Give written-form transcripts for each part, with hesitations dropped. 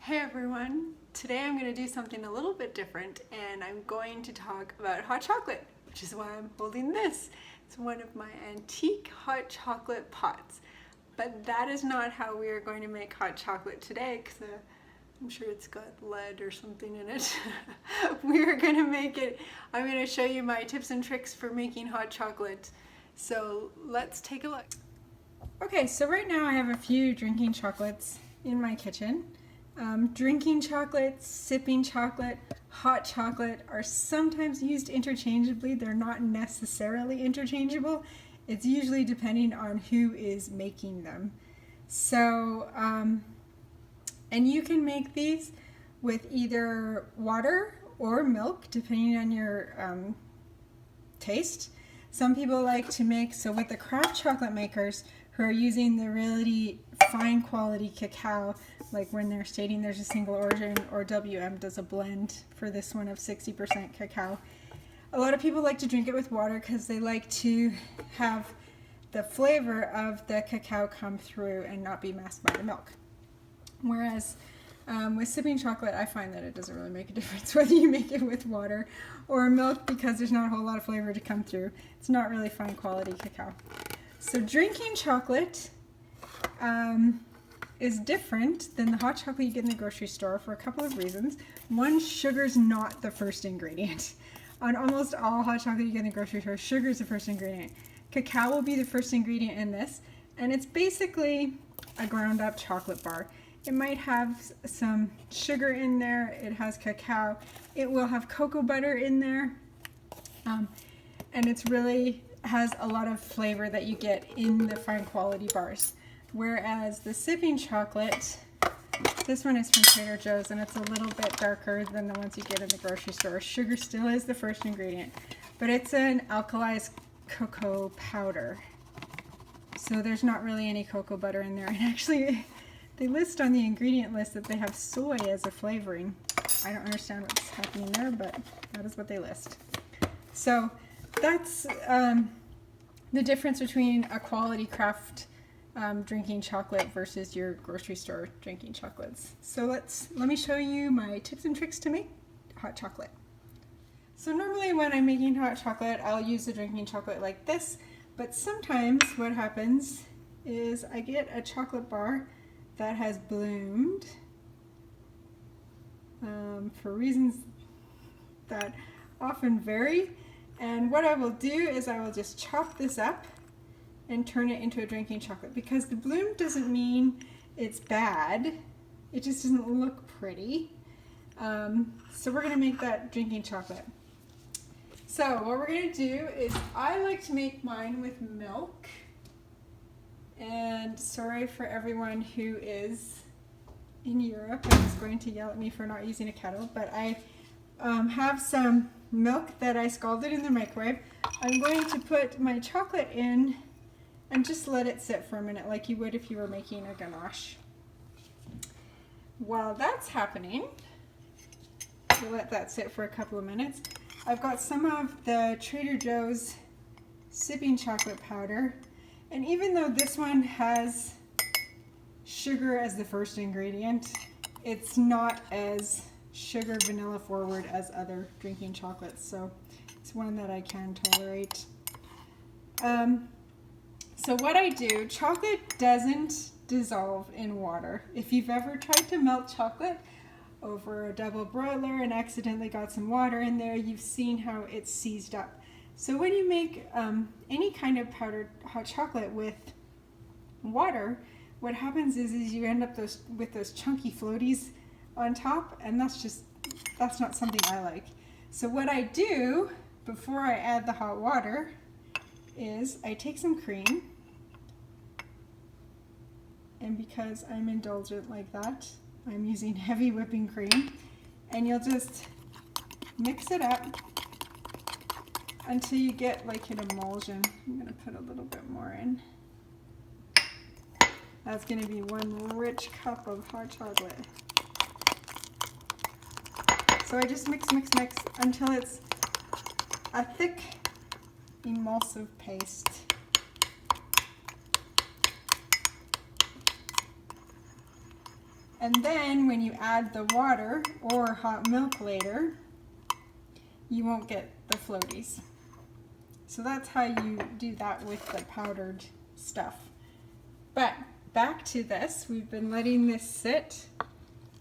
Hey everyone! Today I'm going to do something a little bit different and I'm going to talk about hot chocolate, which is why I'm holding this. It's one of my antique hot chocolate pots. But that is not how we are going to make hot chocolate today because I'm sure it's got lead or something in it. We are going to make it, I'm going to show you my tips and tricks for making hot chocolate. So let's take a look. Okay, so right now I have a few drinking chocolates in my kitchen. Drinking chocolate, sipping chocolate, hot chocolate are sometimes used interchangeably. They're not necessarily interchangeable. It's usually depending on who is making them. So, and you can make these with either water or milk, depending on your taste. Some people like to make, so with the craft chocolate makers who are using the really fine quality cacao, like when they're stating there's a single origin, or WM does a blend for this one of 60% cacao. A lot of people like to drink it with water because they like to have the flavor of the cacao come through and not be masked by the milk. Whereas with sipping chocolate, I find that it doesn't really make a difference whether you make it with water or milk because there's not a whole lot of flavor to come through. It's not really fine quality cacao. So drinking chocolate is different than the hot chocolate you get in the grocery store for a couple of reasons. One, sugar's not the first ingredient. On almost all hot chocolate you get in the grocery store, sugar is the first ingredient. Cacao will be the first ingredient in this, and it's basically a ground up chocolate bar. It might have some sugar in there, it has cacao, it will have cocoa butter in there, and it's really has a lot of flavor that you get in the fine quality bars. Whereas the sipping chocolate, this one is from Trader Joe's and it's a little bit darker than the ones you get in the grocery store. Sugar still is the first ingredient, but it's an alkalized cocoa powder. So there's not really any cocoa butter in there. And actually, they list on the ingredient list that they have soy as a flavoring. I don't understand what's happening there, but that is what they list. So that's the difference between a quality craft drinking chocolate versus your grocery store drinking chocolates. So let me show you my tips and tricks to make hot chocolate. So normally when I'm making hot chocolate, I'll use a drinking chocolate like this, but sometimes what happens is I get a chocolate bar that has bloomed for reasons that often vary. And what I will do is I will just chop this up and turn it into a drinking chocolate, because the bloom doesn't mean it's bad, it just doesn't look pretty. So we're going to make that drinking chocolate. So what we're going to do is I like to make mine with milk, and sorry for everyone who is in Europe and is going to yell at me for not using a kettle, but I have some milk that I scalded in the microwave. I'm going to put my chocolate in and just let it sit for a minute like you would if you were making a ganache. While that's happening, we'll let that sit for a couple of minutes. I've got some of the Trader Joe's sipping chocolate powder, and even though this one has sugar as the first ingredient, it's not as sugar vanilla forward as other drinking chocolates, so it's one that I can tolerate. So what I do, chocolate doesn't dissolve in water. If you've ever tried to melt chocolate over a double broiler and accidentally got some water in there, you've seen how it's seized up. So when you make any kind of powdered hot chocolate with water, what happens is you end up with those chunky floaties on top, and that's not something I like. So what I do before I add the hot water is I take some cream, and because I'm indulgent like that, I'm using heavy whipping cream, and you'll just mix it up until you get like an emulsion. I'm going to put a little bit more in. That's going to be one rich cup of hot chocolate. So I just mix until it's a thick emulsive paste. And then when you add the water or hot milk later, you won't get the floaties. So that's how you do that with the powdered stuff. But back to this, we've been letting this sit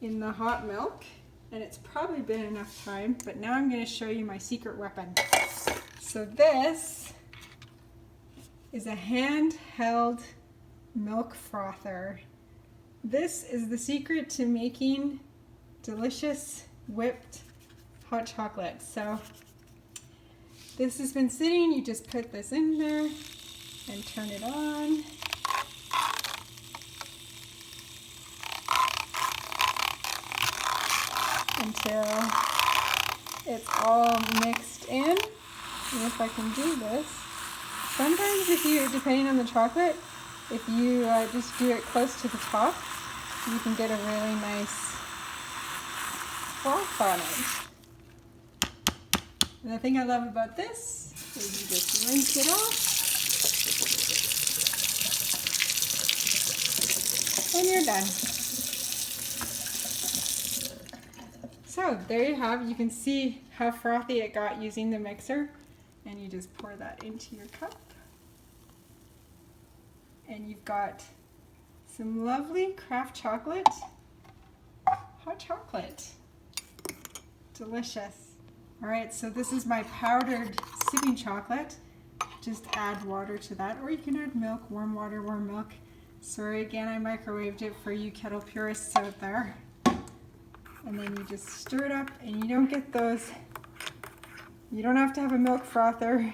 in the hot milk, and it's probably been enough time, but now I'm going to show you my secret weapon. So this is a handheld milk frother. This is the secret to making delicious whipped hot chocolate. So this has been sitting, you just put this in there and turn it on. Until it's all mixed in. And if I can do this, sometimes if you, depending on the chocolate, if you just do it close to the top, you can get a really nice froth on it. And the thing I love about this is you just rinse it off and you're done. So there you have, you can see how frothy it got using the mixer, and you just pour that into your cup. And you've got some lovely craft chocolate, hot chocolate. Delicious. All right, so this is my powdered sipping chocolate. Just add water to that, or you can add milk, warm water, warm milk. Sorry again, I microwaved it for you kettle purists out there. And then you just stir it up, and you don't get those, you don't have to have a milk frother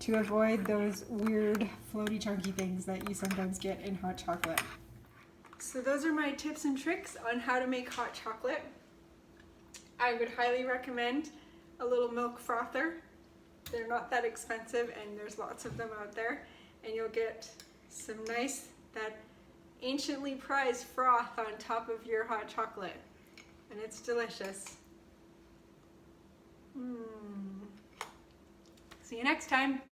to avoid those weird floaty chunky things that you sometimes get in hot chocolate. So those are my tips and tricks on how to make hot chocolate. I would highly recommend a little milk frother. They're not that expensive, and there's lots of them out there, and you'll get some nice, that anciently prized froth on top of your hot chocolate. And it's delicious. See you next time.